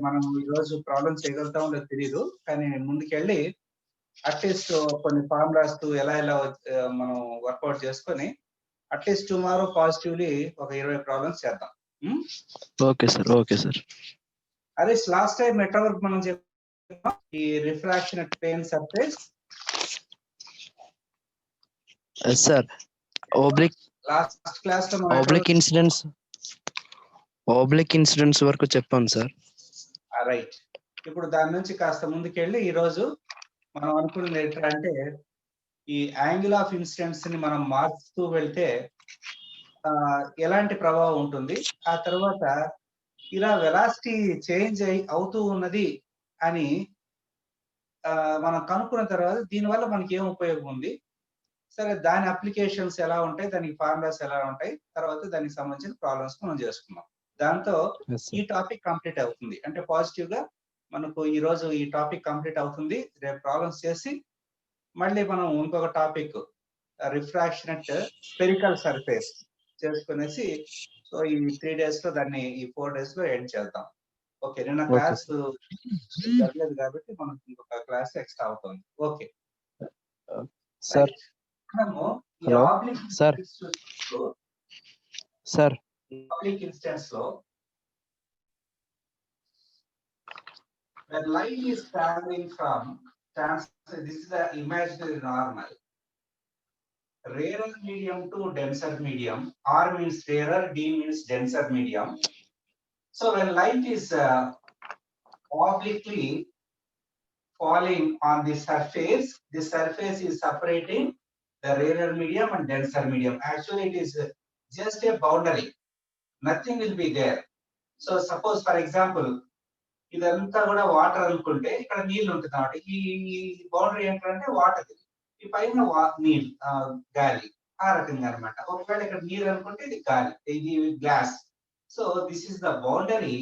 మనం ఈ రోజు ప్రాబ్లం చేయగలుగుతామో లేదో తెలీదు. కానీ ముందుకెళ్ళి అట్‌లీస్ట్ కొన్ని ఫార్ములాస్ ఎలా మనం వర్కౌట్ చేసుకొని అట్‌లీస్ట్ టుమారో పాజిటివ్‌లీ ఒక 20 ప్రాబ్లమ్స్ చేద్దాం. Okay sir. Okay sir. అదే లాస్ట్ టైం ఎట్లా వరకు మనం చెప్పుకున్నాం ఈ refraction at plane surface. Sir oblique last class లో మనం ఓబ్లిక్ ఇన్సిడెంట్స్ వరకు చెప్పాం సార్. రైట్. ఇప్పుడు దాని నుంచి కాస్త ముందుకెళ్ళి ఈ రోజు మనం అనుకున్నది ఏంటంటే ఈ యాంగిల్ ఆఫ్ ఇన్సిడెంట్స్ ని మనం మార్చుతూ వెళ్తే ఎలాంటి ప్రభావం ఉంటుంది, ఆ తర్వాత ఇలా వెలాసిటీ చేంజ్ అవుతూ ఉన్నది అని మనం కనుక్కున్న తర్వాత దీనివల్ల మనకి ఏం ఉపయోగం ఉంది, సరే దాని అప్లికేషన్స్ ఎలా ఉంటాయి, దానికి ఫార్ములాస్ ఎలా ఉంటాయి, తర్వాత దానికి సంబంధించిన ప్రాబ్లమ్స్ మనం చేసుకున్నాం. దాంతో ఈ టాపిక్ కంప్లీట్ అవుతుంది. అంటే పాజిటివ్ గా మనకు ఈ రోజు ఈ టాపిక్ కంప్లీట్ అవుతుంది. రేపు ప్రాబ్లమ్స్ చేసి మళ్ళీ మనం ఇంకొక topic refraction at spherical surface చేసుకునేసి సో ఈ 3 days లో దాన్ని ఈ 4 days లో ఎండ్ చేద్దాం. ఓకే, నిన్న క్లాస్ జరగలేదు కాబట్టి మనకు ఇంకొక క్లాస్ ఎక్స్ట్రా అవుతుంది. Okay sir. Hello sir. Sir oblique instance లో when light is traveling from this is the imaginary normal rarer medium to denser medium. R means rarer, D means denser medium. So when light is obliquely falling on the surface is separating the rarer medium and denser medium. Actually it is just a boundary, nothing will be there. So suppose for example ఇదంతా కూడా water అనుకుంటే ఇక్కడ నీళ్ళు ఉంటుంది కాబట్టి ఈ boundary ఏంటంటే water, ఈ పైన నీళ్ళు గాలి, ఆ రకంగా అనమాట. ఒకవేళ ఇక్కడ నీరు అనుకుంటే ఇది గాలి, ఇది glass. So this is the boundary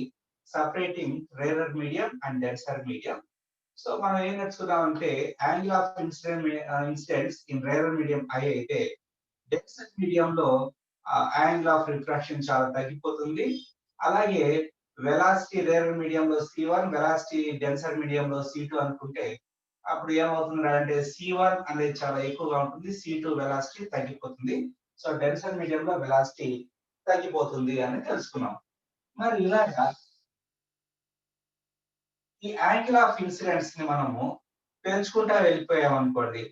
separating rarer medium and denser medium. So మనం ఏం నేర్చుకున్నామంటే angle of incidence in rarer medium I అయితే డెన్సర్ మీడియం లో యాంగిల్ ఆఫ్ రిఫ్రాక్షన్ చాలా తగ్గిపోతుంది. అలాగే వెలాసిటీ రేరర్ మీడియం లో C1, వెలాసిటీ డెన్సర్ మీడియం లో C2 అనుకుంటే అప్పుడు ఏమవుతుంది అంటే C1 అనేది చాలా ఎక్కువగా ఉంటుంది, C2 వెలాసిటీ తగ్గిపోతుంది. సో డెన్సర్ మీడియం లో వెలాసిటీ తగ్గిపోతుంది అని తెలుసుకున్నాం. మరి ఇలాగా ఈ యాంగిల్ ఆఫ్ ఇన్సిడెంట్స్ ని మనము పెంచుకుంటా వెళ్ళిపోయాం అనుకోండి.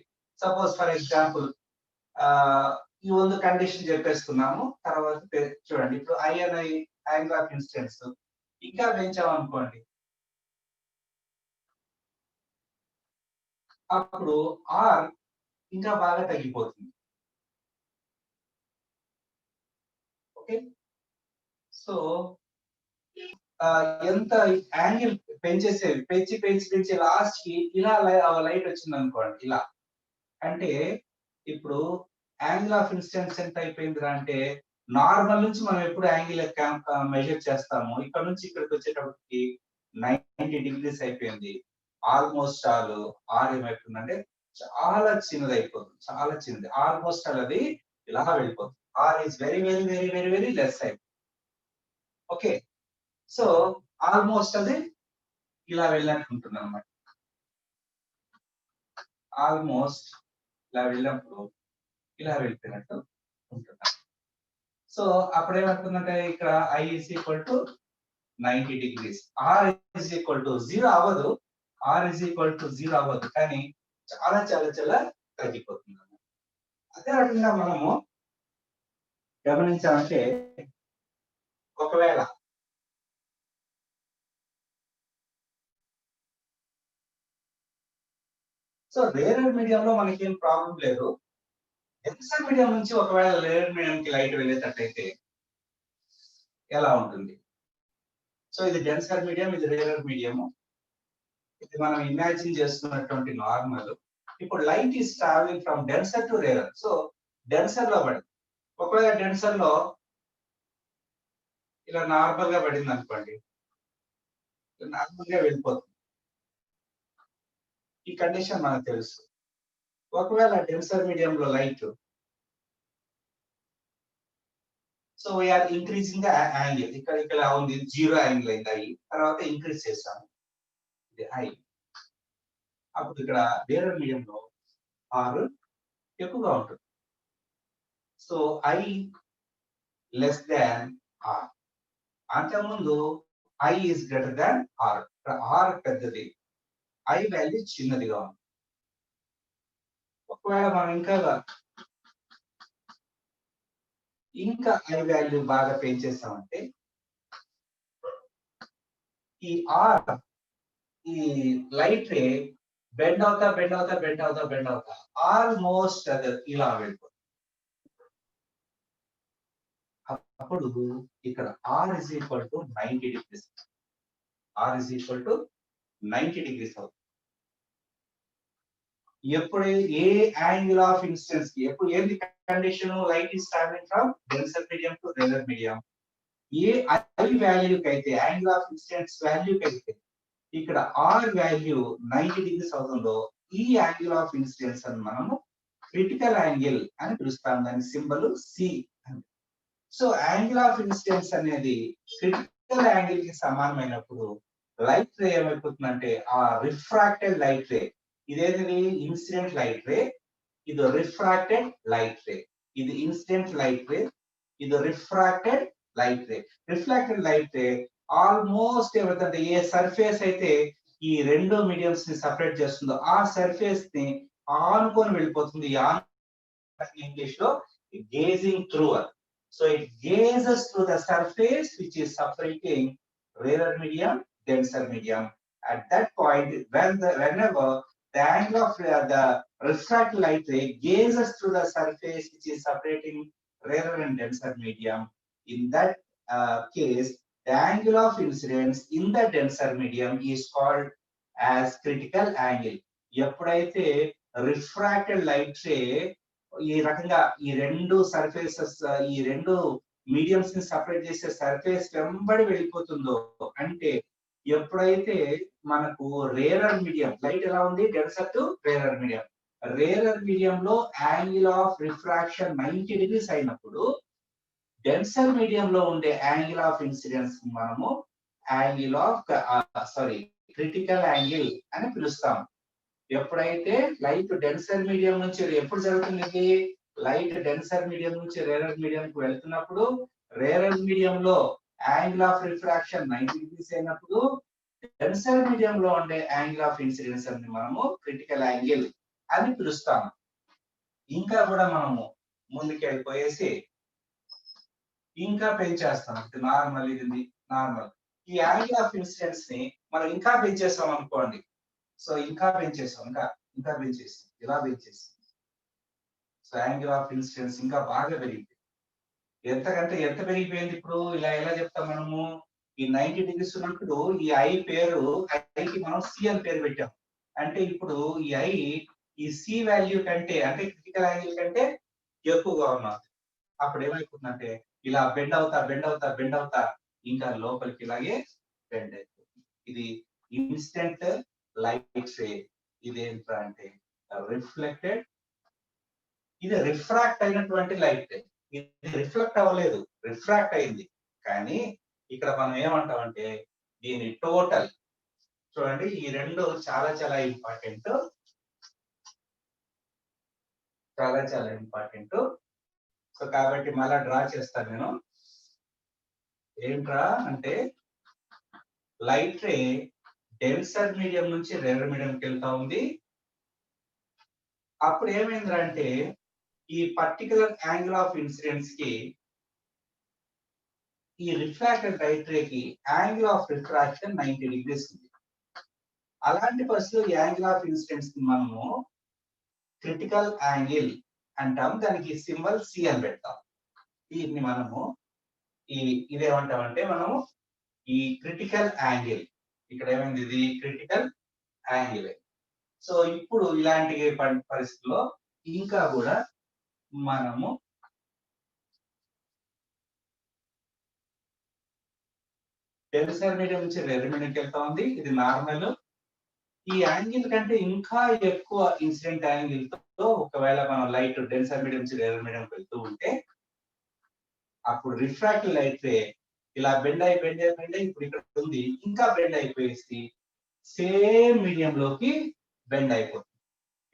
సపోజ్ ఫర్ ఎగ్జాంపుల్ ఈ ಒಂದು కండిషన్ చెప్పేసుకున్నాము. తర్వాత చూడండి, ఇప్పుడు I అనే యాంగిల్ ఆఫ్ ఇన్సిడెంట్స్ ఇంకా పెంచామనుకోండి, అప్పుడు R ఇంకా బాగా తగ్గిపోతుంది. ఓకే, సో ఎంత యాంగిల్ పెంచేసేది పెంచి లాస్ట్ కి ఇలా లైట్ వచ్చింది అనుకోండి, ఇలా అంటే ఇప్పుడు యాంగిల్ ఆఫ్ ఇన్సిడెన్స్ ఎంత అయిపోయింది అంటే నార్మల్ నుంచి మనం ఎప్పుడు యాంగిల్ మెజర్ చేస్తాము, ఇక్కడ నుంచి ఇక్కడికి వచ్చేటప్పటికి 90 degrees అయిపోయింది. ఆల్మోస్ట్ ఆల్ ఆర్ ఏమైపోతుందంటే చాలా చిన్నది అయిపోతుంది, చాలా చిన్నది. ఆల్మోస్ట్ ఆల్ అది ఇలా వెళ్ళిపోతుంది. R is very very very very very less అయిపోతుంది. ఓకే, సో ఆల్మోస్ట్ అది ఇలా వెళ్ళినట్టు ఉంటుంది అనమాట. ఆల్మోస్ట్ ఇలా వెళ్ళినప్పుడు ఇలా వెళ్ళిపోయినట్టు ఉంటుంది. సో అప్పుడు ఏమవుతుందంటే ఇక్కడ I is equal to 90 degrees. R is equal to 0 అవ్వదు, R is equal to 0 అవ్వదు, కానీ చాలా చాలా చాలా తగ్గిపోతుంది అన్నమాట. అదే రకంగా మనము గమనించామంటే ఒకవేళ సో రేరర్ మీడియంలో మనకేం ప్రాబ్లం లేదు. డెన్సర్ మీడియం నుంచి ఒకవేళ రేరర్ మీడియంకి లైట్ వెళ్ళేటట్టయితే ఎలా ఉంటుంది? సో ఇది డెన్సర్ మీడియం, ఇది రేరర్ మీడియము. ఇది మనం ఇమాజిన్ చేస్తున్నటువంటి నార్మల్. ఇప్పుడు light is travelling from denser to rarer. So denser లో పడింది, ఒకవేళ డెన్సర్ లో ఇలా నార్మల్ గా పడింది అనుకోండి, నార్మల్ గా వెళ్ళిపోతుంది. ఈ కండిషన్ మనకు తెలుసు. ఒకవేళ డెన్సర్ మీడియం లో light so we are increasing the angle. ఇక్కడ ఉంది 0 యాంగిల్ అయింది ఐ, తర్వాత ఇంక్రీజ్ చేస్తాము ఇది ఐ. అప్పుడు ఇక్కడ రేరర్ మీడియంలో ఆర్ ఎక్కువగా ఉంటుంది. So I less than R. అంతకుముందు I is greater than R. R పెద్దది, ఐ వాల్యూ చిన్నదిగా ఉంది. ఒకవేళ మనం ఇంకా ఐ వాల్యూ బాగా పెంచేస్తామంటే ఈ ఆర్, ఈ లైట్ రే బెండ్ అవుతా ఆల్మోస్ట్ అది ఇలా వెళ్ళిపోతుంది. అప్పుడు ఇక్కడ R is equal to 90 degrees. R is equal to 90 degrees అవుతుంది. ఎప్పుడు ఏ యాంగిల్ ఆఫ్ ఇన్సిడెన్స్ కి ఎప్పుడు ఏంది condition? Light is travelling from denser medium to rarer medium. ఏ ఐ వాల్యూకి అయితే యాంగిల్ ఆఫ్ ఇన్సిడెన్స్ వాల్యూకి అయితే ఇక్కడ ఆర్ వాల్యూ 90 డిగ్రీస్ అవుతుందో ఈ యాంగిల్ ఆఫ్ ఇన్సిడెన్స్ అని మనము క్రిటికల్ యాంగిల్ అని పిలుస్తాం. దాని symbol C. So angle of incidence అనేది క్రిటికల్ యాంగిల్ కి సమానమైనప్పుడు లైట్ రే ఏమైపోతుందంటే ఆ రిఫ్రాక్టెడ్ లైట్ రే, ఇదేది ఇన్సిడెంట్ లైట్ రే, ఇది రిఫ్రాక్టెడ్ లైట్ రే, ఇది ఇన్సిడెంట్ లైట్ రే, ఇది refracted light ray. Refracted light ray almost ఏమవుతుందంటే ఏ సర్ఫేస్ అయితే ఈ రెండు మీడియంస్ ని సపరేట్ చేస్తుందో ఆ సర్ఫేస్ ని ఆనుకొని వెళ్ళిపోతుంది. ఇంగ్లీష్ లో gauging through. So it gauges through the surface which is separating rarer medium, denser medium. At that point, whenever the angle of the refracted light ray gazes through the surface which is separating rarer and denser medium, in that case, the angle of incidence in the denser medium is called as critical angle. ఎప్పుడైతే refracted light ray ఈ రకంగా ఈ రెండు surfaces, ఈ రెండు mediums ని separate చేసే surface వెంబడి వెళ్ళిపోతుందో, అంటే ఎప్పుడైతే మనకు రేరర్ మీడియం లైట్ ఎలా ఉంది, denser to rarer medium, rarer medium లో యాంగిల్ ఆఫ్ రిఫ్రాక్షన్ 90 డిగ్రీస్ అయినప్పుడు డెన్సర్ మీడియం లో ఉండే యాంగిల్ ఆఫ్ ఇన్సిడెన్స్ మనము యాంగిల్ ఆఫ్ క్రిటికల్ యాంగిల్ అని పిలుస్తాం. ఎప్పుడైతే లైట్ డెన్సర్ మీడియం నుంచి ఎప్పుడు జరుగుతుంది, లైట్ డెన్సర్ మీడియం నుంచి రేరర్ మీడియం కు వెళ్తున్నప్పుడు రేరర్ మీడియం లో యాంగిల్ ఆఫ్ రిఫ్రాక్షన్ 90 డిగ్రీస్ అయినప్పుడు డెన్సర్ మీడియం లో ఉండే యాంగిల్ ఆఫ్ ఇన్సిడెన్స్ అని మనము క్రిటికల్ యాంగిల్ అని పిలుస్తాం. ఇంకా కూడా మనము ముందుకు వెళ్ళిపోయేసి ఇంకా పెంచేస్తాం. నార్మల్, ఇది నార్మల్. ఈ యాంగిల్ ఆఫ్ ఇన్సిడెన్స్ ని మనం ఇంకా పెంచేస్తాం అనుకోండి. సో ఇంకా పెంచేస్తాం, ఇంకా పెంచేస్తాం, ఇలా పెంచేస్తాం. సో యాంగిల్ ఆఫ్ ఇన్సిడెన్స్ ఇంకా బాగా పెరిగిపోయింది. ఎంత పెరిగిపోయింది ఇప్పుడు? ఇలా ఎలా చెప్తాం మనము? ఈ 90 డిగ్రీస్ ఉన్నప్పుడు ఈ ఐ పేరు, ఐకి మనం సి అని పేరు పెట్టాం. అంటే ఇప్పుడు ఈ ఐ ఈ సి వాల్యూ కంటే, అంటే క్రిటికల్ యాంగిల్ కంటే ఎక్కువగా ఉన్నది. అప్పుడు ఏమైపోతుందంటే ఇలా బెండ్ అవుతా ఇంకా లోపలికి ఇలాగే బెండ్ అయిపోతుంది. ఇది ఇన్స్టెంట్ లైట్ రే. ఇదేంటా అంటే రిఫ్లెక్టెడ్, ఇది రిఫ్రాక్ట్ అయినటువంటి లైట్ రే. ఇది రిఫ్లెక్ట్ అవ్వలేదు, రిఫ్రాక్ట్ అయింది. కానీ ఇక్కడ మనం ఏమంటామంటే దీని టోటల్. చూడండి, ఈ రెండు చాలా చాలా ఇంపార్టెంట్, చాలా ఇంపార్టెంట్. సో కాబట్టి మళ్ళా డ్రా చేస్తాను నేను. ఏంట్రా అంటే లైట్ రే డెన్సర్ మీడియం నుంచి రేరర్ మీడియంకి వెళ్తా ఉంది. అప్పుడు ఏమైందిరా అంటే ఈ పర్టికులర్ యాంగిల్ ఆఫ్ ఇన్సిడెన్స్ కి, ఈ రిఫ్రాక్టెడ్ లైట్ రే కి యాంగిల్ ఆఫ్ రిఫ్రాక్షన్ 90 డిగ్రీస్ ఉంది. అలాంటి పరిస్థితుల్లో యాంగిల్ ఆఫ్ ఇన్సిడెన్స్ కి మనము క్రిటికల్ యాంగిల్ అంటాం. దానికి సింబల్ సి అని పెడతాం. దీన్ని మనము ఇదేమంటామంటే మనము ఈ క్రిటికల్ యాంగిల్. ఇక్కడ ఏమైంది, ఇది క్రిటికల్ యాంగిల్. సో ఇప్పుడు ఇలాంటి పరిస్థితుల్లో ఇంకా కూడా మనము డెన్సర్ మీడియం నుంచి రేరర్ మీడియంకి వెళ్తా ఉంది. ఇది నార్మల్. ఈ యాంగిల్ కంటే ఇంకా ఎక్కువ ఇన్సిడెంట్ యాంగిల్ తో ఒకవేళ మనం లైట్ డెన్సర్ మీడియం నుంచి రేరర్ మీడియంకి వెళ్తూ ఉంటే అప్పుడు రిఫ్రాక్టివ్ లైట్ రే ఇలా బెండ్ అయి ఇప్పుడు ఇక్కడ ఉంది, ఇంకా బెండ్ అయిపోయేసి సేమ్ మీడియం లోకి బెండ్ అయిపోతుంది.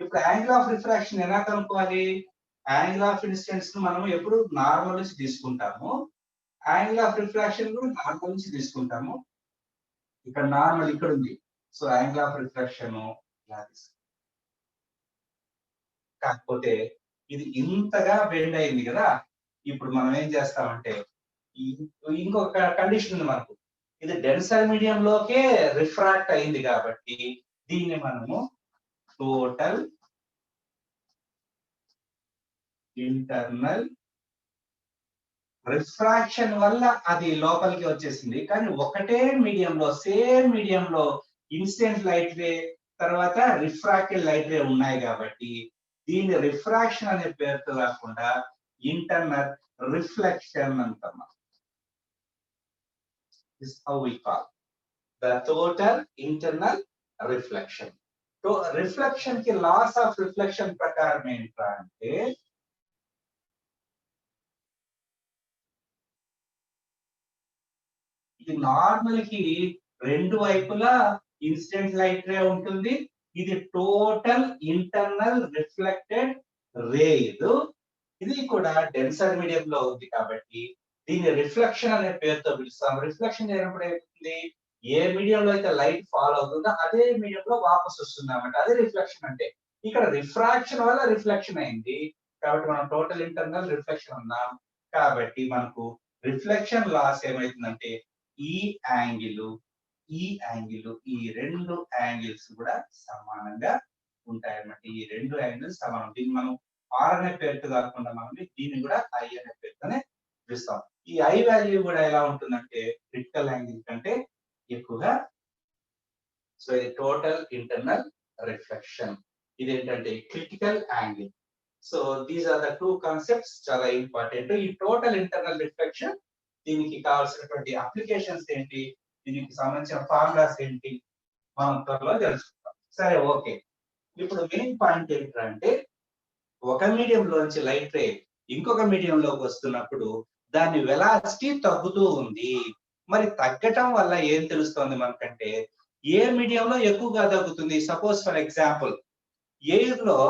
ఇప్పుడు యాంగిల్ ఆఫ్ రిఫ్రాక్షన్ ఎలా కనుక్కోవాలి? యాంగిల్ ఆఫ్ ఇన్సిడెన్స్ ను మనం ఎప్పుడు నార్మల్ నుంచి తీసుకుంటాము, యాంగిల్ ఆఫ్ రిఫ్రాక్షన్ కూడా నార్మల్ నుంచి తీసుకుంటాము. ఇక్కడ నార్మల్ ఇక్కడ ఉంది, సో యాంగిల్ ఆఫ్ రిఫ్రాక్షన్ ఇలా తీసుకుంటాం. కాకపోతే ఇది ఇంతగా బెండ్ అయింది కదా, ఇప్పుడు మనం ఏం చేస్తామంటే ఇంకొక కండిషన్ ఉంది మనకు, ఇది డెన్సర్ మీడియం లోకే రిఫ్రాక్ట్ అయింది కాబట్టి దీన్ని మనము టోటల్ ఇంటర్నల్ రిఫ్రాక్షన్ వల్ల అది లోపలికి వచ్చేసింది. కానీ ఒకటే మీడియంలో, సేమ్ మీడియంలో ఇన్సిడెంట్ లైట్ రే తర్వాత రిఫ్రాక్టెడ్ లైట్ రే ఉన్నాయి కాబట్టి దీన్ని రిఫ్రాక్షన్ అనే పేరుతో కాకుండా ఇంటర్నల్ రిఫ్లెక్షన్ అంటాం. This is how we call the total internal reflection. So reflection की loss of reflection प्रकार में ఏంటంటే ఇది నార్మల్ కి రెండు వైపులా ఇన్సిడెంట్ లైట్ రే ఉంటుంది, ఇది టోటల్ ఇంటర్నల్ రిఫ్లెక్టెడ్ రే. ఇది కూడా డెన్సర్ మీడియం లో ఉంది కాబట్టి దీన్ని రిఫ్లెక్షన్ అనే పేరుతో పిలుస్తాం. రిఫ్లెక్షన్ అయినప్పుడు ఏమవుతుంది, ఏ మీడియంలో అయితే లైట్ ఫాల్ అవుతుందో అదే మీడియంలో వాపస్ వస్తుంది అన్నమాట, అదే రిఫ్లెక్షన్ అంటే. ఇక్కడ రిఫ్రాక్షన్ వల్ల రిఫ్లెక్షన్ అయింది కాబట్టి మనం టోటల్ ఇంటర్నల్ రిఫ్లెక్షన్ అన్నాం. కాబట్టి మనకు రిఫ్లెక్షన్ లాస్ ఏమైతుందంటే ఈ యాంగిల్ ఈ రెండు యాంగిల్స్ కూడా సమానంగా ఉంటాయన్నమాట. ఈ రెండు యాంగిల్స్ సమానం. దీన్ని మనం ఆర్ అనే పేరుతో కాకుండా మనం దీన్ని కూడా ఐ అనే పేరుతోనే పిలుస్తాం. ఈ ఐ వాల్యూ కూడా ఎలా ఉంటుందంటే క్రిటికల్ యాంగిల్ కంటే ఎక్కువగా. సో ఇది టోటల్ ఇంటర్నల్ రిఫ్లెక్షన్, ఇది ఏంటంటే critical angle. So these are the two concepts, చాలా ఇంపార్టెంట్. ఈ టోటల్ ఇంటర్నల్ రిఫ్లెక్షన్, దీనికి కావాల్సినటువంటి అప్లికేషన్స్ ఏంటి, దీనికి సంబంధించిన ఫార్ములాస్ ఏంటి మనం త్వరలో తెలుసుకుంటాం. సరే, ఓకే. ఇప్పుడు మెయిన్ పాయింట్ ఏంటంటే ఒక మీడియం లోంచి లైట్ రే ఇంకొక మీడియం లోకి వస్తున్నప్పుడు దాని వెలాసిటీ తగ్గుతూ ఉంది. మరి తగ్గటం వల్ల ఏం తెలుస్తోంది మనకంటే, ఏ మీడియంలో ఎక్కువగా తగ్గుతుంది? సపోజ్ ఫర్ ఎగ్జాంపుల్ ఎయిర్ లో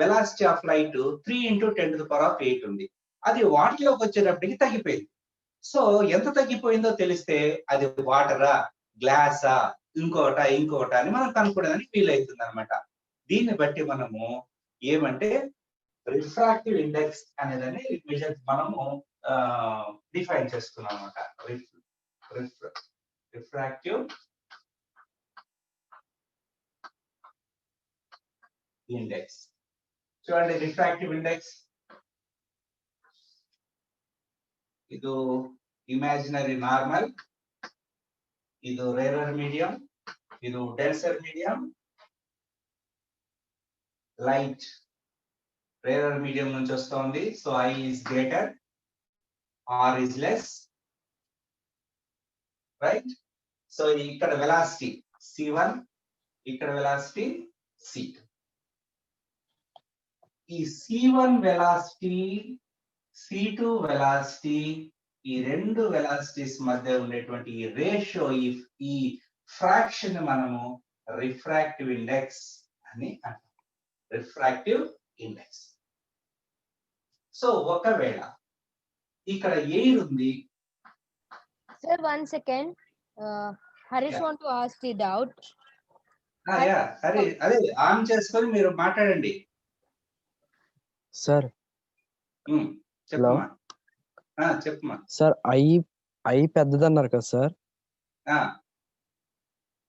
వెలాసిటీ ఆఫ్ లైట్ 3 × 10⁸ ఉంది, అది వాటర్లోకి వచ్చేటప్పటికి తగ్గిపోయింది. సో ఎంత తగ్గిపోయిందో తెలిస్తే అది వాటరా, గ్లాసా, ఇంకోట అని మనం కనుక్కోవడానికి వీలవుతుంది అనమాట. దీన్ని బట్టి మనము ఏమంటే రిఫ్రాక్టివ్ ఇండెక్స్ అనేదని మనము డిఫైన్ చేసుకున్నాం అనమాట. Refractive index. చూడండి, రిఫ్రాక్టివ్ ఇండెక్స్ ಇದು ಇಮ್ಯಾಜಿನರಿ ನಾರ್ಮಲ್, ಇದು ರೇರರ್ ಮೀಡಿಯಂ, ಇದು denser medium. Light rarer medium నుంచి వస్తుంది, so i is greater, r is less, right? So ఇక్కడ వెలాసిటీ c1, ఇక్కడ వెలాసిటీ c2. ఈ c1 వెలాసిటీ, c2 వెలాసిటీ, ఈ రెండు వెలాసిటీస్ మధ్య ఉండేటువంటి ఈ రేషియో, ఈ ఫ్రాక్షన్ మనము రిఫ్రాక్టివ్ ఇండెక్స్ అని అంటాం. Refractive index. సో ఒకవేళ ఇక్కడ ఎయిర్ ఉంది. Sir, 1 second. Harish want to ask the doubt. Hari, అదే ఆన్ చేసుకొని మీరు మాట్లాడండి. సార్ చెప్పమ్మా. చెప్పమ్మా. సార్ ఐ పెద్దదన్నారు కదా సార్,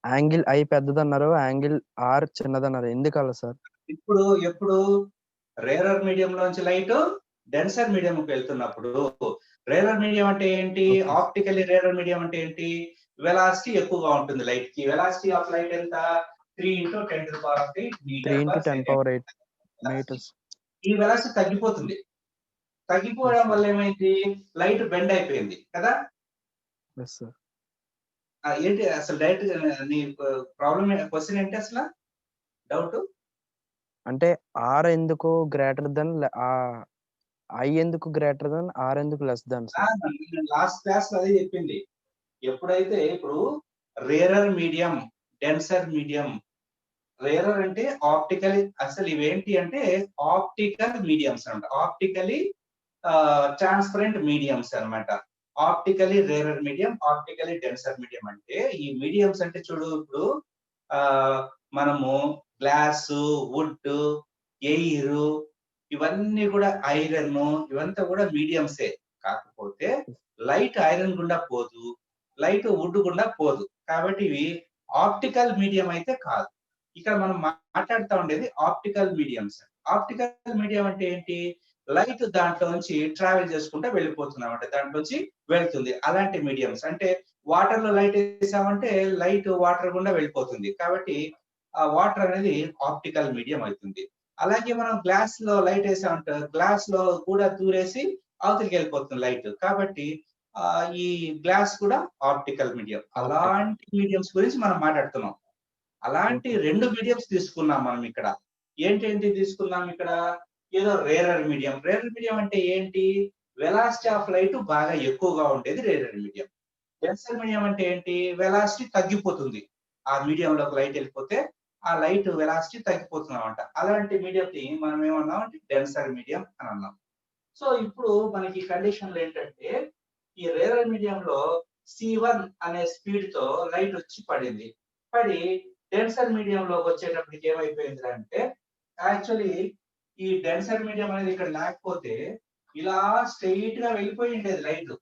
యాంగిల్ ఐ పెద్దదన్నారు, యాంగిల్ ఆర్ చిన్నదన్నారు, ఎందుకు అలా సార్? ఎప్పుడు రేరర్ మీడియం లోంచి లైట్ డెన్సర్ మీడియం కి వెళ్తున్నప్పుడు, రేరర్ మీడియం అంటే ఏంటి, ఆప్టికల్లీ రేరర్ మీడియం అంటే ఏంటి, వెలాసిటీ ఎక్కువగా ఉంటుంది లైట్ కి. వెలాసిటీ ఆఫ్ లైట్ ఎంత? 3 × 10⁸ మీటర్స్. ఈ వెలాసిటీ తగ్గిపోతుంది. తగ్గిపోవడం వల్ల ఏమైంది, లైట్ బెండ్ అయిపోయింది కదా. ఏంటి అసలు డైరెక్ట్ నీ ప్రాబ్లం, క్వశ్చన్ ఏంటి అసలు, డౌట్? అంటే ఆర్ ఎందుకు గ్రేటర్ దెన్ ఐ ఎందుకు గ్రేటర్ దాన్, ఆర్ ఎందుకు less than sir? Last class అదే చెప్పింది. ఎప్పుడైతే ఇప్పుడు rarer medium, denser medium, rarer అంటే ఆప్టికల్, అసలు ఇవేంటి అంటే ఆప్టికల్ మీడియంస్ అనమాట. ఆప్టికలీ ట్రాన్స్పరెంట్ మీడియంస్ అన్నమాట. Optically rarer medium, optically denser medium అంటే ఈ మీడియంస్ అంటే చూడు, ఇప్పుడు ఆ మనము గ్లాస్, వుడ్, ఎయిర్, ఇవన్నీ కూడా ఐరన్, ఇవంతా కూడా మీడియంసే. కాకపోతే లైట్ ఐరన్ గుండా పోదు, లైట్ వుడ్ గుండా పోదు. కాబట్టి ఇవి ఆప్టికల్ మీడియం అయితే కాదు. ఇక్కడ మనం మాట్లాడుతూ ఉండేది ఆప్టికల్ మీడియంస్. ఆప్టికల్ మీడియం అంటే ఏంటి? లైట్ దాంట్లో నుంచి ట్రావెల్ చేసుకుంటూ వెళ్ళిపోతుంది అన్నమాట, దాంట్లో నుంచి వెళ్తుంది. అలాంటి మీడియంస్ అంటే వాటర్ లో లైట్ వేసామంటే లైట్ వాటర్ గుండా వెళ్ళిపోతుంది, కాబట్టి ఆ వాటర్ అనేది ఆప్టికల్ మీడియం అవుతుంది. అలాగే మనం గ్లాస్ లో లైట్ వేసామంటే గ్లాస్ లో కూడా దూరేసి అవతలికి వెళ్ళిపోతుంది లైట్, కాబట్టి ఈ గ్లాస్ కూడా ఆప్టికల్ మీడియం. అలాంటి మీడియంస్ గురించి మనం మాట్లాడుతున్నాం. అలాంటి రెండు మీడియంస్ తీసుకున్నాం మనం ఇక్కడ. ఏంటేంటి తీసుకున్నాం ఇక్కడ? ఏదో రేరర్ మీడియం. రేరర్ మీడియం అంటే ఏంటి? వెలాసిటీ ఆఫ్ లైట్ బాగా ఎక్కువగా ఉండేది రేరర్ మీడియం. డెన్సర్ మీడియం అంటే ఏంటి? వెలాసిటీ తగ్గిపోతుంది. ఆ మీడియంలోకి లైట్ వెళ్ళిపోతే ఆ లైట్ వెలాసిటీ తగ్గిపోతుంది అనమాట. అలాంటి మీడియం ని మనం ఏమన్నాం అంటే డెన్సర్ మీడియం అని అన్నాం. సో ఇప్పుడు మనకి కండిషన్లు ఏంటంటే, ఈ రేరర్ మీడియం లో C1 అనే స్పీడ్ తో లైట్ వచ్చి పడింది. పడి డెన్సర్ మీడియం లోకి వచ్చేటప్పటికి ఏమైపోయింది అంటే, యాక్చువల్లీ ఈ డెన్సర్ మీడియం అనేది ఇక్కడ లేకపోతే ఇలా స్ట్రెయిట్ గా వెళ్ళిపోయి ఉండేది లైట్.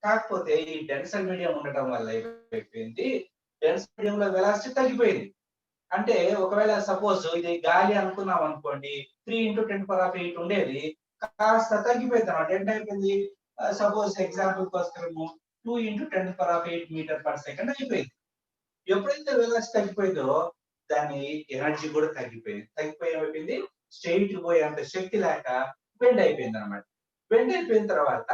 కాకపోతే ఈ డెన్సర్ మీడియం ఉండటం వల్ల ఏమైపోయింది, డెన్సర్ మీడియం లో వెలాసిటీ తగ్గిపోయింది. అంటే ఒకవేళ సపోజ్ ఇది గాలి అనుకున్నాం అనుకోండి, 3 × 10⁸ ఉండేది, కాస్త తగ్గిపోయింది అనమాట. ఎంత అయిపోయింది? సపోజ్ ఎగ్జాంపుల్ కోసము 2 × 10⁸ మీటర్/సెకండ్ అయిపోయింది. ఎప్పుడైతే వెలాసిటీ తగ్గిపోయిందో దాని ఎనర్జీ కూడా తగ్గిపోయింది. తగ్గిపోయి ఏమైపోయింది? స్ట్రెయిట్ పోయేంత శక్తి లేక బెండ్ అయిపోయింది అనమాట. బెండ్ అయిపోయిన తర్వాత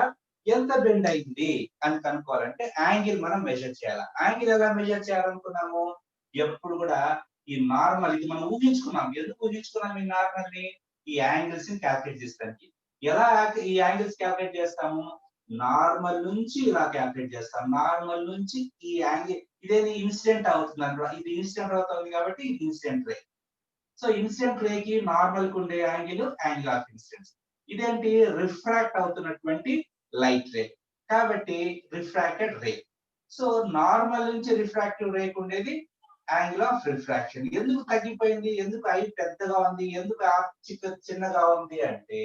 ఎంత బెండ్ అయింది అని కనుక్కోవాలంటే యాంగిల్ మనం మెజర్ చేయాలి. యాంగిల్ ఎలా మెజర్ చేయాలనుకున్నాము? ఎప్పుడు కూడా ఈ నార్మల్, ఇది మనం ఊహించుకున్నాం. ఎందుకు ఊహించుకున్నాం ఈ నార్మల్ ని? ఈ యాంగిల్స్ ని క్యాల్కులేట్ చేస్తానికి. ఎలా ఈ యాంగిల్స్ క్యాల్కులేట్ చేస్తాము? నార్మల్ నుంచి ఇలా క్యాల్కులేట్ చేస్తాం. నార్మల్ నుంచి ఈ యాంగిల్, ఇదేది ఇన్సిడెంట్ అవుతుంది అనమాట. ఇది ఇన్సిడెంట్ అవుతుంది కాబట్టి ఇది incident ray. So incident ray కి నార్మల్ కు ఉండే యాంగిల్ ఆఫ్ ఇన్సిడెన్స్. ఇదేంటి? రిఫ్రాక్ట్ అవుతున్నటువంటి లైట్ రే, కాబట్టి రిఫ్రాక్టెడ్ రే. సో నార్మల్ నుంచి రిఫ్రాక్టివ్ రే కు ఉండేది యాంగిల్ ఆఫ్ రిఫ్రాక్షన్. ఎందుకు తగ్గిపోయింది? ఎందుకు ఐ పెద్దగా ఉంది? ఎందుకు చిన్నగా ఉంది అంటే,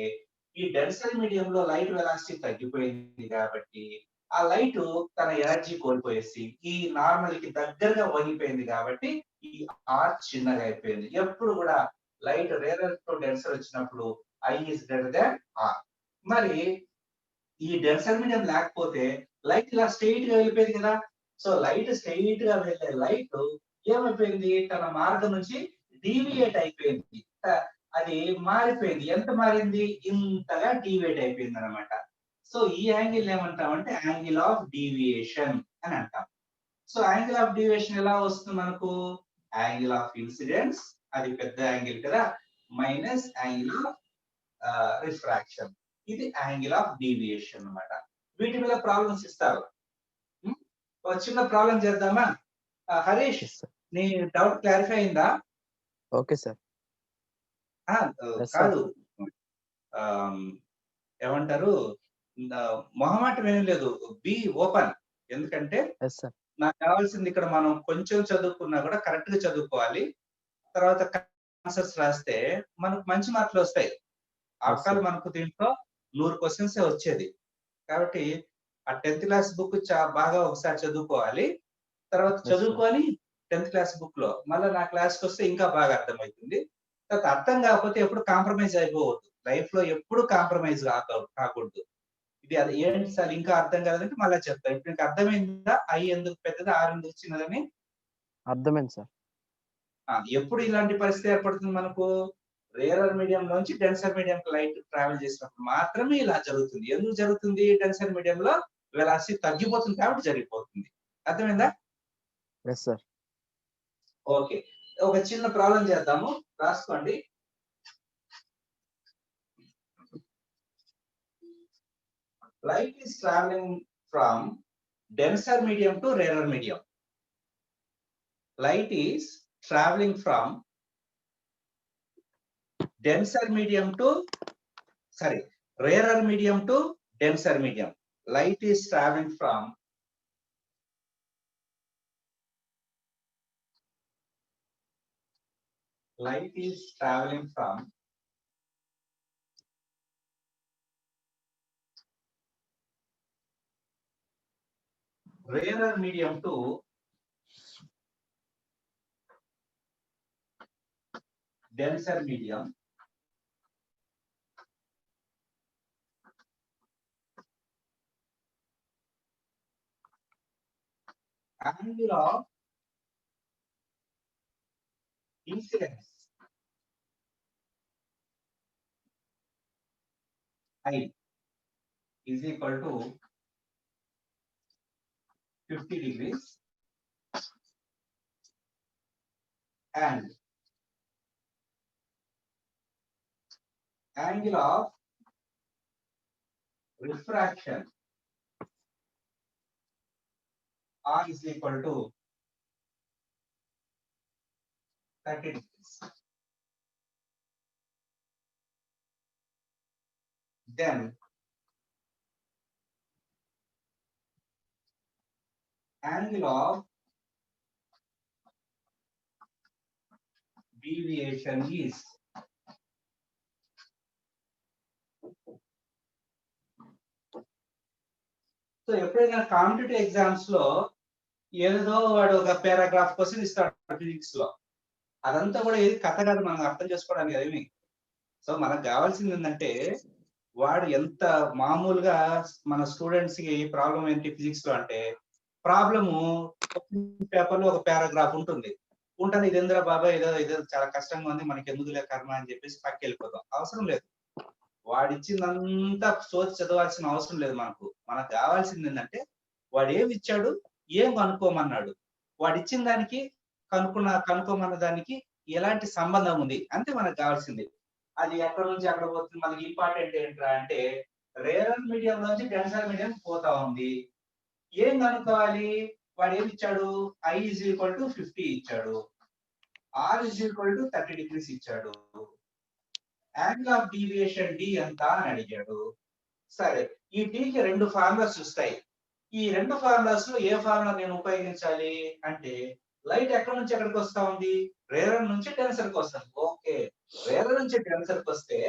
ఈ డెన్సర్ మీడియం లో లైట్ వెలాసిటీ తగ్గిపోయింది కాబట్టి ఆ లైట్ తన ఎనర్జీ కోల్పోయేసి ఈ నార్మల్ కి దగ్గరగా వంగిపోయింది కాబట్టి ఈ ఆర్ చిన్నగా అయిపోయింది. ఎప్పుడు కూడా లైట్ రేరర్ టు డెన్సర్ వచ్చినప్పుడు I is greater than are. మరి ఈ డెన్సర్ మీడియం లేకపోతే లైట్ ఇలా స్ట్రెయిట్ గా వెళ్ళిపోయింది కదా. సో లైట్ స్ట్రెయిట్ గా వెళ్ళే లైట్ ఏమైపోయింది? తన మార్గం నుంచి డీవియేట్ అయిపోయింది. అది మారిపోయింది. ఎంత మారింది? ఇంతగా డీవియేట్ అయిపోయింది అనమాట. సో ఈ యాంగిల్ ఏమంటామంటే యాంగిల్ ఆఫ్ డీవియేషన్ అని అంటాం. సో యాంగిల్ ఆఫ్ డీవియేషన్ ఎలా వస్తుంది మనకు? యాంగిల్ ఆఫ్ ఇన్సిడెన్స్, అది పెద్ద యాంగిల్ కదా, మైనస్ యాంగిల్ ఆఫ్ రిఫ్రాక్షన్, ఇది యాంగిల్ ఆఫ్ డీవియేషన్ అన్నమాట. వీటి మీద ప్రాబ్లమ్స్ ఇస్తారు. ఒక చిన్న ప్రాబ్లం చేద్దామా? హరీష్, నీ డౌట్ క్లారిఫై అయిందా? Okay sir. కాదు, ఏమంటారు, మొహమాటం ఏం లేదు, బి ఓపెన్. ఎందుకంటే నాకు కావాల్సింది ఇక్కడ మనం కొంచెం చదువుకున్నా కూడా కరెక్ట్ గా చదువుకోవాలి. తర్వాత ఆన్సర్స్ రాస్తే మనకు మంచి మార్కులు వస్తాయి. ఆఫ్టర్ మనకు దీంట్లో 100 క్వశ్చన్స్ వచ్చేది. కాబట్టి ఆ 10th క్లాస్ బుక్ బాగా ఒకసారి చదువుకోవాలి. తర్వాత చదువుకొని 10th క్లాస్ బుక్ లో మళ్ళీ నా క్లాస్కి వస్తే ఇంకా బాగా అర్థమవుతుంది. తర్వాత అర్థం కాకపోతే ఎప్పుడు కాంప్రమైజ్ అయిపోవద్దు. లైఫ్ లో ఎప్పుడు కాంప్రమైజ్ కాకూడదు. ఇది అది ఏంటి సార్ ఇంకా అర్థం కాదంటే మళ్ళీ చెప్తాను. ఇప్పుడు నీకు అర్థమైందా? ఐ ఎందుకు పెద్దది, ఆర్ ఎందుకు చిన్నదని? అర్థమైంది సార్. ఎప్పుడు ఇలాంటి పరిస్థితి ఏర్పడుతుంది మనకు? రేరర్ మీడియం నుంచి డెన్సర్ మీడియం లైట్ ట్రావెల్ చేసినప్పుడు మాత్రమే ఇలా జరుగుతుంది. ఎందుకు జరుగుతుంది? డెన్సర్ మీడియం లో వెలాసిటీ తగ్గిపోతుంది కాబట్టి జరిగిపోతుంది. అర్థమైందా? Yes sir. ఓకే, ఒక చిన్న ప్రాబ్లం చేద్దాము, రాసుకోండి. Light is traveling from denser medium to rarer medium. Light is traveling from denser medium to, sorry, rarer medium to denser medium. Light is traveling from rarer medium to denser medium. Angle of incidence I is equal to 50 degrees and angle of refraction R is equal to 30 degrees. Then angle of deviation is so ఎప్పుడైనా competitive exams లో ఏదో వాడు ఒక paragraph question ఇస్తాడు physics లో, అదంతా కూడా ఏది కథ కాదు మనం అర్థం చేసుకోవడానికి ఏమి. సో మనకు కావాల్సింది ఏంటంటే వాడు ఎంత మామూలుగా మన స్టూడెంట్స్ కి ప్రాబ్లం ఏంటి ఫిజిక్స్ లో అంటే, ప్రాబ్లము పేపర్ లో ఒక పారాగ్రాఫ్ ఉంటుంది, ఇదేంద్ర బాబా ఏదో చాలా కష్టంగా ఉంది మనకి ఎందుకులే కర్మ అని చెప్పేసి పక్కకి వెళ్ళిపోతాం. అవసరం లేదు, వాడిచ్చిందంతా సోచి చదవాల్సిన అవసరం లేదు. మనకు కావాల్సింది ఏంటంటే వాడు ఏమి ఇచ్చాడు, ఏం కనుక్కోమన్నాడు, వాడు ఇచ్చిన దానికి కనుక్కోమన్న దానికి ఎలాంటి సంబంధం ఉంది అంతే మనకు కావాల్సింది. అది ఎక్కడ నుంచి అక్కడ పోతుంది, మనకి ఇంపార్టెంట్ ఏంట్రా అంటే రేరర్ మీడియం నుంచి డెన్సర్ మీడియం పోతా ఉంది. ఏం కనుక్కోవాలి, వాడు ఏమి ఇచ్చాడు, I is equal to 50 ఇచ్చాడు, R is equal to 30 degrees ఇచ్చాడు, యాంగిల్ ఆఫ్ డీవియేషన్ D ఎంత అని అడిగాడు. సరే, ఈ D కి రెండు ఫార్ములాస్ వస్తాయి. ఈ రెండు ఫార్ములాస్ లో ఏ ఫార్ములా నేను ఉపయోగించాలి అంటే, లైట్ ఎక్కడి నుంచి ఎక్కడికి వస్తా ఉంది, రేరర్ నుంచి డెన్సర్ కి వస్తుంది. ఓకే, రేరర్ నుంచి డెన్సర్ కి వస్తే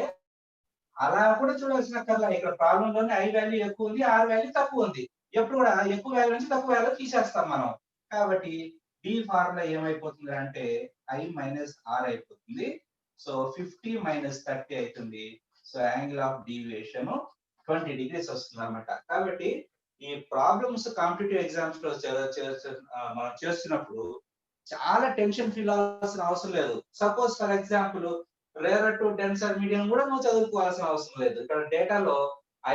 అలా కూడా చూడాల్సిన కల్లా ఇక్కడ ప్రాబ్లం లోనే I వాల్యూ ఎక్కువ ఉంది, R వాల్యూ తక్కువ ఉంది. ఎప్పుడు కూడా ఎక్కువ వాల్యూ నుంచి తక్కువ వాల్యూ తీసేస్తాం మనం. కాబట్టి D ఫార్ములా ఏమైపోతుంది అంటే I మైనస్ R అయిపోతుంది. సో 50 మైనస్ 30 అవుతుంది. So angle of deviation 20 degrees వస్తుంది అన్నమాట. కాబట్టి ఈ ప్రాబ్లమ్స్ కాంపిటేటివ్ ఎగ్జామ్స్ లో మనం చేస్తున్నప్పుడు చాలా టెన్షన్ ఫీల్ అవ్వాల్సిన అవసరం లేదు. Suppose for example rarer to denser medium కూడా నువ్వు చదువుకోవాల్సిన అవసరం లేదు. ఇక్కడ డేటాలో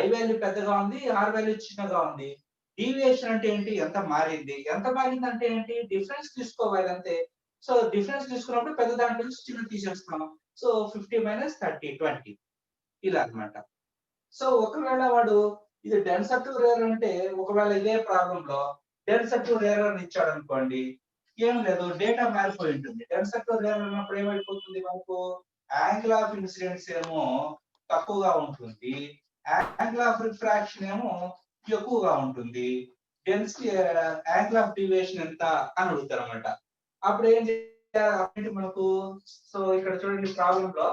I వాల్యూ పెద్దగా ఉంది, R వాల్యూ చిన్నగా ఉంది. డీవియేషన్ అంటే ఏంటి, ఎంత మారింది అంటే ఏంటి, డిఫరెన్స్ తీసుకోవాలి అంతే. సో డిఫరెన్స్ తీసుకున్నప్పుడు పెద్ద దాంట్లో నుంచి చిన్న తీసేస్తున్నాం. సో 50 మైనస్ 30 20 ఇలా అన్నమాట. సో ఒకవేళ వాడు ఇది డెన్సర్ టు రేరర్ అంటే, ఒకవేళ ఇదే ప్రాబ్లం లో డెన్సర్ టు రేరర్ ఇచ్చాడు అనుకోండి, ఏం లేదు, డేటా మారిపోయి ఉంటుంది. డెన్సర్ టు రేరర్ అన్నప్పుడు ఏమైపోతుంది, మనకు యాంగిల్ ఆఫ్ ఇన్సిడెన్స్ ఏమో తక్కువగా ఉంటుంది, యాంగిల్ ఆఫ్ రిఫ్రాక్షన్ ఏమో ఎక్కువగా ఉంటుంది, డెన్సిటీ యాంగిల్ ఆఫ్ డీవియేషన్ ఎంత అని అడుగుతారు అన్నమాట. అప్పుడు ఏం చేయాలి మనకు, సో ఇక్కడ చూడండి ప్రాబ్లం లో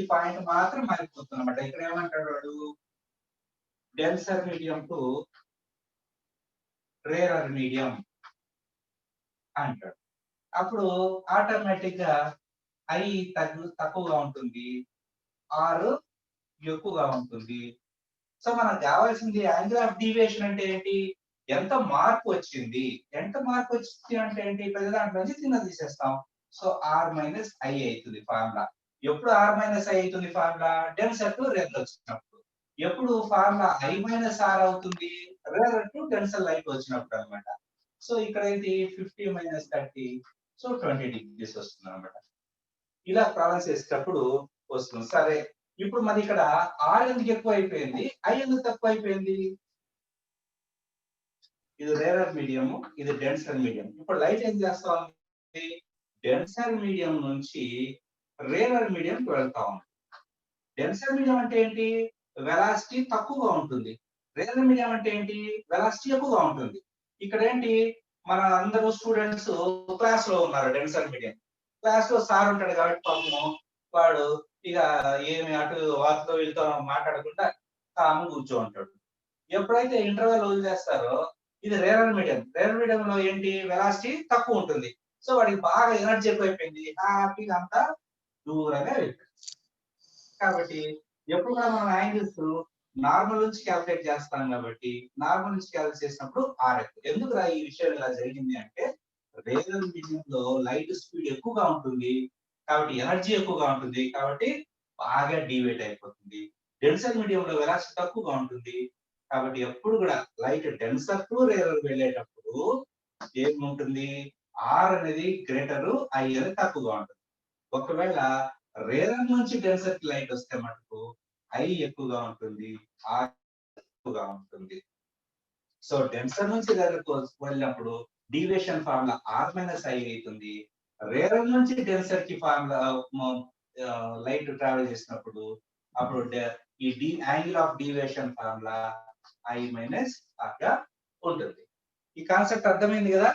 ఈ పాయింట్ మాత్రం మారిపోతుంది అన్నమాట. ఇక్కడ ఏమంటాడు వాడు, denser medium to rarer medium అంటాడు. అప్పుడు ఆటోమేటిక్ గా I తక్కువగా ఉంటుంది, R ఎక్కువగా ఉంటుంది. సో మనకు కావాల్సింది యాంగిల్ ఆఫ్ డీవియేషన్ అంటే ఏంటి, ఎంత మార్పు వచ్చింది అంటే ఏంటి, పెద్ద దాంట్లో నుంచి చిన్న తీసేస్తాం. సో R మైనస్ I అవుతుంది ఫార్ములా. ఎప్పుడు R మైనస్ I అవుతుంది ఫార్ములా, డెన్సర్ టు రేరర్ వచ్చినప్పుడు. ఎప్పుడు ఫార్ములా I మైనస్ R అవుతుంది, రేరర్ టు డెన్సర్ లైట్ వచ్చినప్పుడు అన్నమాట. సో ఇక్కడ ఏంటి 50 మైనస్ 30, సో 20 degrees వస్తుంది అన్నమాట. ఇలా ప్రాబ్లమ్స్ చేసేటప్పుడు వస్తుంది. సరే, ఇప్పుడు మరి ఇక్కడ R ఎందుకు ఎక్కువ అయిపోయింది, I ఎందుకు తక్కువ అయిపోయింది? ఇది రేరర్ మీడియం, ఇది డెన్సర్ మీడియం. ఇప్పుడు లైట్ ఏం చేస్తా ఉంది, డెన్సర్ మీడియం నుంచి రేరర్ మీడియంకి వెళ్తా ఉంది. డెన్సర్ మీడియం అంటే ఏంటి, వెలాసిటీ తక్కువగా ఉంటుంది. రేరర్ మీడియం అంటే ఏంటి, వెలాసిటీ ఎక్కువగా ఉంటుంది. ఇక్కడ ఏంటి, మన అందరూ స్టూడెంట్స్ క్లాస్ లో ఉన్నారు. డెన్సర్ మీడియం క్లాస్ లో సార్ ఉంటాడు కాబట్టి పాపం వాడు ఇక ఏమి అటు వారితో వీళ్ళతో మాట్లాడకుండా కాము కూర్చో ఉంటాడు. ఎప్పుడైతే ఇంటర్వెల్ వదిలేస్తారో, ఇది రేరర్ మీడియం. రేరర్ మీడియం లో ఏంటి, వెలాసిటీ తక్కువ ఉంటుంది. సో వాడికి బాగా ఎనర్జీ ఎక్కువైపోయింది, హ్యాపీగా అంతా దూరంగా వెళ్ళిపోయింది. కాబట్టి ఎప్పుడు కూడా మనం యాంగిల్స్ నార్మల్ నుంచి క్యాల్కులేట్ చేస్తాం కాబట్టి నార్మల్ నుంచి క్యాల్కులేట్ చేసినప్పుడు RF. ఎందుకు ఈ విషయం ఇలా జరిగింది అంటే, రేరర్ మీడియం లో లైట్ స్పీడ్ ఎక్కువగా ఉంటుంది కాబట్టి ఎనర్జీ ఎక్కువగా ఉంటుంది కాబట్టి బాగా డివేట్ అయిపోతుంది. డెన్సర్ మీడియం లో వెలాసిటీ తక్కువగా ఉంటుంది కాబట్టి ఎప్పుడు కూడా లైట్ డెన్సర్ టు రేరర్ వెళ్ళేటప్పుడు ఏముంటుంది, R అనేది గ్రేటర్, I అనేది తక్కువగా ఉంటుంది. ఒకవేళ రేరర్ నుంచి డెన్సర్ కి లైట్ వస్తే మటుకు I ఎక్కువగా ఉంటుంది, R ఎక్కువగా ఉంటుంది. సో డెన్సర్ నుంచి రేరర్ వెళ్ళినప్పుడు డీవియేషన్ ఫార్ములా R-I అవుతుంది. రేరర్ నుంచి డెన్సర్ కి ఫార్ములా లైట్ ట్రావెల్ చేసినప్పుడు అప్పుడు ఈ angle of deviation formula I - R గా ఉంటుంది. ఈ కాన్సెప్ట్ అర్థమైంది కదా?